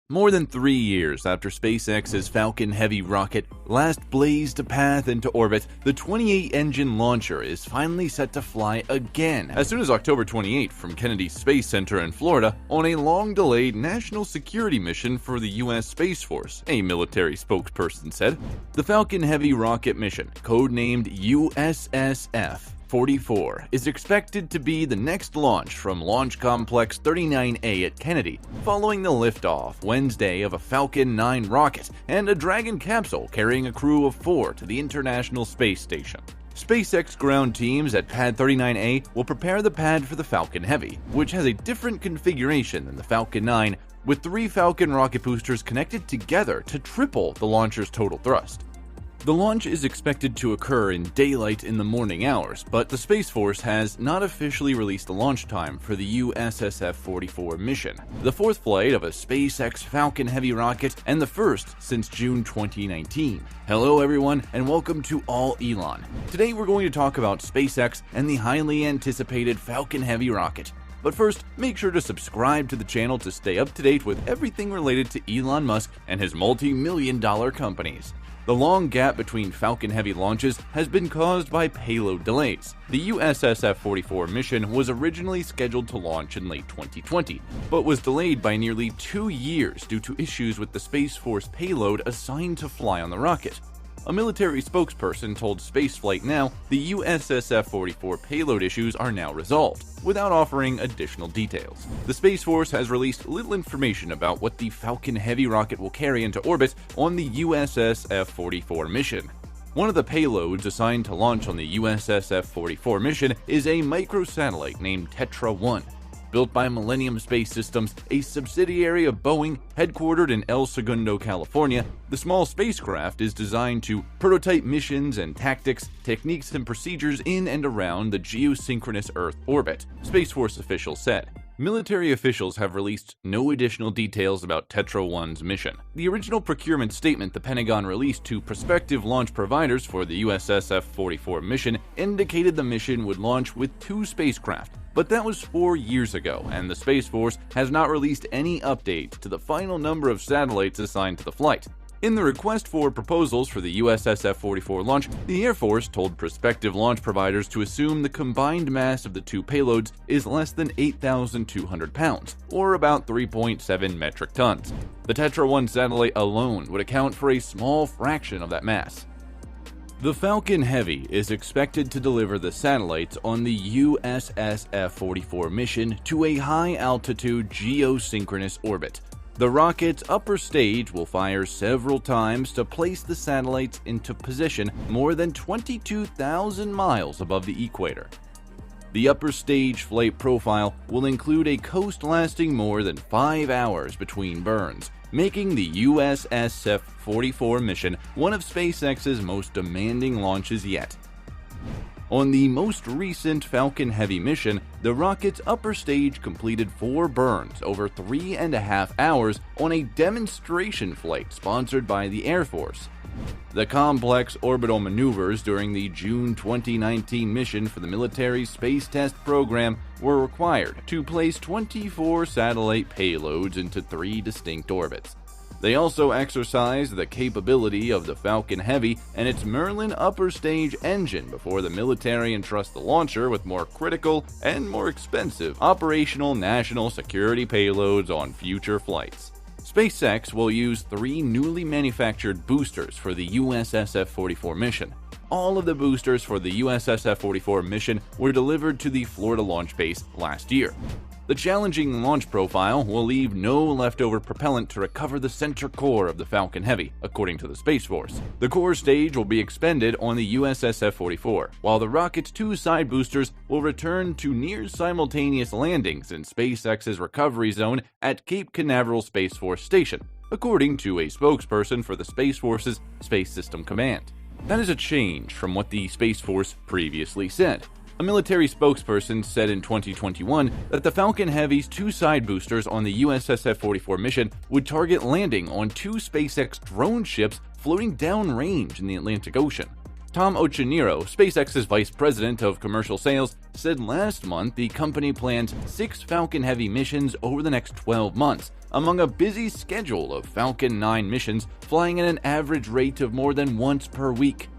More than 3 years after SpaceX's Falcon Heavy rocket last blazed a path into orbit, the 28-engine launcher is finally set to fly again as soon as October 28 from Kennedy Space Center in Florida on a long-delayed national security mission for the U.S. Space Force, a military spokesperson said. The Falcon Heavy rocket mission, codenamed USSF 44, is expected to be the next launch from Launch Complex 39A at Kennedy, following the liftoff Wednesday of a Falcon 9 rocket and a Dragon capsule carrying a crew of 4 to the International Space Station. SpaceX ground teams at Pad 39A will prepare the pad for the Falcon Heavy, which has a different configuration than the Falcon 9, with 3 Falcon rocket boosters connected together to triple the launcher's total thrust. The launch is expected to occur in daylight in the morning hours, but the Space Force has not officially released the launch time for the USSF-44 mission, the 4th flight of a SpaceX Falcon Heavy rocket and the first since June 2019. Hello everyone, and welcome to All Elon. Today we're going to talk about SpaceX and the highly anticipated Falcon Heavy rocket. But first, make sure to subscribe to the channel to stay up to date with everything related to Elon Musk and his multi-million-dollar companies. The long gap between Falcon Heavy launches has been caused by payload delays. The USSF-44 mission was originally scheduled to launch in late 2020, but was delayed by nearly 2 years due to issues with the Space Force payload assigned to fly on the rocket. A military spokesperson told Spaceflight Now the USSF-44 payload issues are now resolved, without offering additional details. The Space Force has released little information about what the Falcon Heavy rocket will carry into orbit on the USSF-44 mission. One of the payloads assigned to launch on the USSF-44 mission is a microsatellite named Tetra-1. Built by Millennium Space Systems, a subsidiary of Boeing, headquartered in El Segundo, California, the small spacecraft is designed to prototype missions and tactics, techniques, and procedures in and around the geosynchronous Earth orbit, Space Force officials said. Military officials have released no additional details about Tetra-1's mission. The original procurement statement the Pentagon released to prospective launch providers for the USSF-44 mission indicated the mission would launch with 2 spacecraft, but that was 4 years ago, and the Space Force has not released any updates to the final number of satellites assigned to the flight. In the request for proposals for the USSF-44 launch, the Air Force told prospective launch providers to assume the combined mass of the 2 payloads is less than 8,200 pounds, or about 3.7 metric tons. The Tetra-1 satellite alone would account for a small fraction of that mass. The Falcon Heavy is expected to deliver the satellites on the USSF-44 mission to a high-altitude geosynchronous orbit. The rocket's upper stage will fire several times to place the satellites into position more than 22,000 miles above the equator. The upper stage flight profile will include a coast lasting more than 5 hours between burns, making the USSF-44 mission one of SpaceX's most demanding launches yet. On the most recent Falcon Heavy mission, the rocket's upper stage completed 4 burns over 3.5 hours on a demonstration flight sponsored by the Air Force. The complex orbital maneuvers during the June 2019 mission for the military space test program were required to place 24 satellite payloads into 3 distinct orbits. They also exercised the capability of the Falcon Heavy and its Merlin upper stage engine before the military entrusts the launcher with more critical and more expensive operational national security payloads on future flights. SpaceX will use 3 newly manufactured boosters for the USSF-44 mission. All of the boosters for the USSF-44 mission were delivered to the Florida launch base last year. The challenging launch profile will leave no leftover propellant to recover the center core of the Falcon Heavy, according to the Space Force. The core stage will be expended on the USSF-44, while the rocket's 2 side boosters will return to near-simultaneous landings in SpaceX's recovery zone at Cape Canaveral Space Force Station, according to a spokesperson for the Space Force's Space System Command. That is a change from what the Space Force previously said. A military spokesperson said in 2021 that the Falcon Heavy's 2 side boosters on the USSF-44 mission would target landing on 2 SpaceX drone ships floating downrange in the Atlantic Ocean. Tom Ocheniro, SpaceX's vice president of commercial sales, said last month the company plans 6 Falcon Heavy missions over the next 12 months, among a busy schedule of Falcon 9 missions flying at an average rate of more than once per week.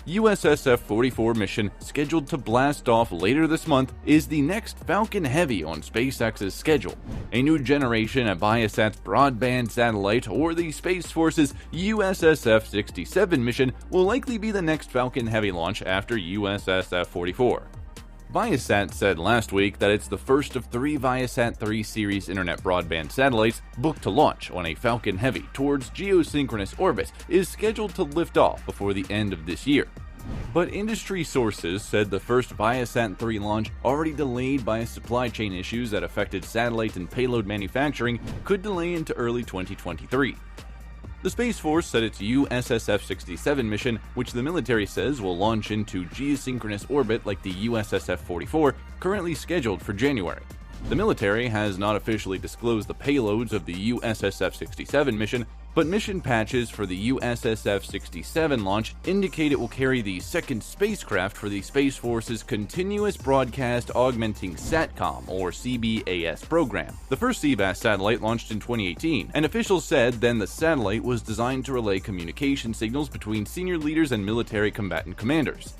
USSF 44 mission, scheduled to blast off later this month, is the next Falcon Heavy on SpaceX's schedule. A new generation of Viasat's broadband satellite, or the Space Force's USSF 67 mission, will likely be the next Falcon Heavy launch after USSF 44. Viasat said last week that it's the first of 3 Viasat 3 series internet broadband satellites booked to launch on a Falcon Heavy towards geosynchronous orbit is scheduled to lift off before the end of this year. But industry sources said the first Viasat 3 launch, already delayed by supply chain issues that affected satellite and payload manufacturing, could delay into early 2023. The Space Force said its USSF 67 mission, which the military says will launch into geosynchronous orbit like the USSF 44, currently scheduled for January. The military has not officially disclosed the payloads of the USSF 67 mission, but mission patches for the USSF 67 launch indicate it will carry the second spacecraft for the Space Force's Continuous Broadcast Augmenting SATCOM, or CBAS program. The first CBAS satellite launched in 2018, and officials said then the satellite was designed to relay communication signals between senior leaders and military combatant commanders.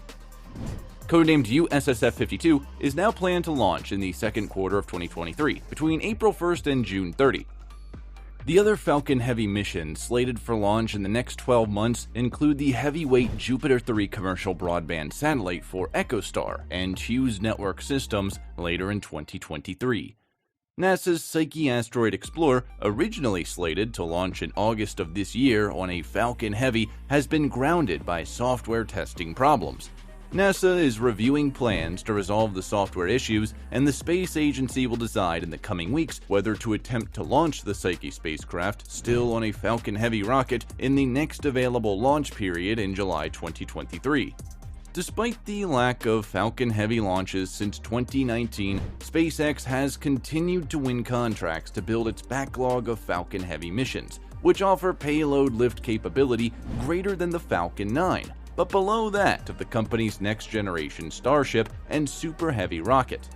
Codenamed USSF 52 is now planned to launch in the second quarter of 2023, between April 1st and June 30. The other Falcon Heavy missions slated for launch in the next 12 months include the heavyweight Jupiter 3 commercial broadband satellite for EchoStar and Hughes Network Systems later in 2023. NASA's Psyche Asteroid Explorer, originally slated to launch in August of this year on a Falcon Heavy, has been grounded by software testing problems. NASA is reviewing plans to resolve the software issues, and the space agency will decide in the coming weeks whether to attempt to launch the Psyche spacecraft still on a Falcon Heavy rocket in the next available launch period in July 2023. Despite the lack of Falcon Heavy launches since 2019, SpaceX has continued to win contracts to build its backlog of Falcon Heavy missions, which offer payload lift capability greater than the Falcon 9. But below that of the company's next-generation Starship and Super Heavy rocket.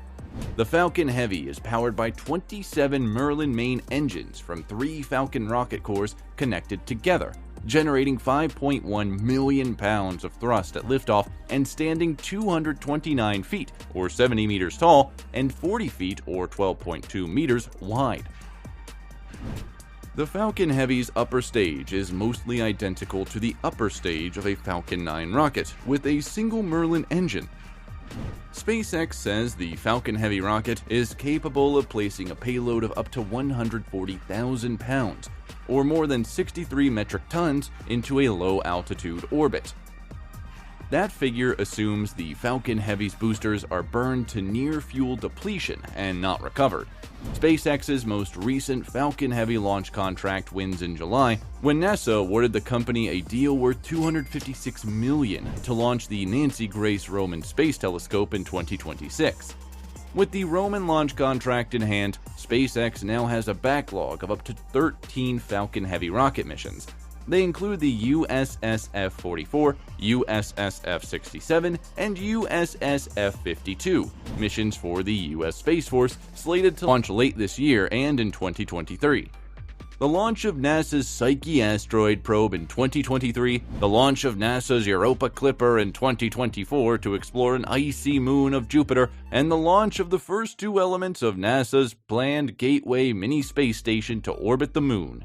The Falcon Heavy is powered by 27 Merlin main engines from 3 Falcon rocket cores connected together, generating 5.1 million pounds of thrust at liftoff and standing 229 feet, or 70 meters tall, and 40 feet, or 12.2 meters wide. The Falcon Heavy's upper stage is mostly identical to the upper stage of a Falcon 9 rocket, with a single Merlin engine. SpaceX says the Falcon Heavy rocket is capable of placing a payload of up to 140,000 pounds, or more than 63 metric tons, into a low-altitude orbit. That figure assumes the Falcon Heavy's boosters are burned to near fuel depletion and not recovered. SpaceX's most recent Falcon Heavy launch contract wins in July, when NASA awarded the company a deal worth $256 million to launch the Nancy Grace Roman Space Telescope in 2026. With the Roman launch contract in hand, SpaceX now has a backlog of up to 13 Falcon Heavy rocket missions. They include the USSF 44, USSF 67, and USSF 52 missions for the U.S. Space Force, slated to launch late this year and in 2023. The launch of NASA's Psyche asteroid probe in 2023, the launch of NASA's Europa Clipper in 2024 to explore an icy moon of Jupiter, and the launch of the first 2 elements of NASA's planned Gateway mini space station to orbit the moon.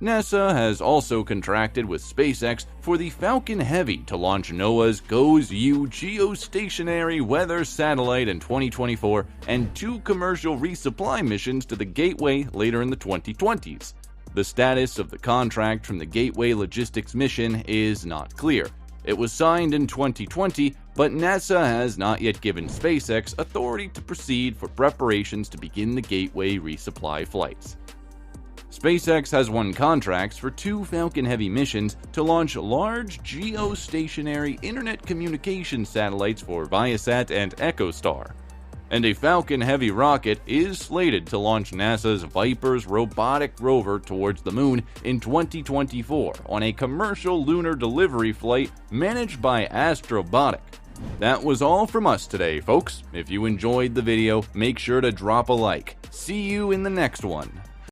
NASA has also contracted with SpaceX for the Falcon Heavy to launch NOAA's GOES-U geostationary weather satellite in 2024 and 2 commercial resupply missions to the Gateway later in the 2020s. The status of the contract from the Gateway Logistics mission is not clear. It was signed in 2020, but NASA has not yet given SpaceX authority to proceed for preparations to begin the Gateway resupply flights. SpaceX has won contracts for 2 Falcon Heavy missions to launch large geostationary internet communication satellites for Viasat and EchoStar. And a Falcon Heavy rocket is slated to launch NASA's Viper's robotic rover towards the moon in 2024 on a commercial lunar delivery flight managed by Astrobotic. That was all from us today, folks. If you enjoyed the video, make sure to drop a like. See you in the next one.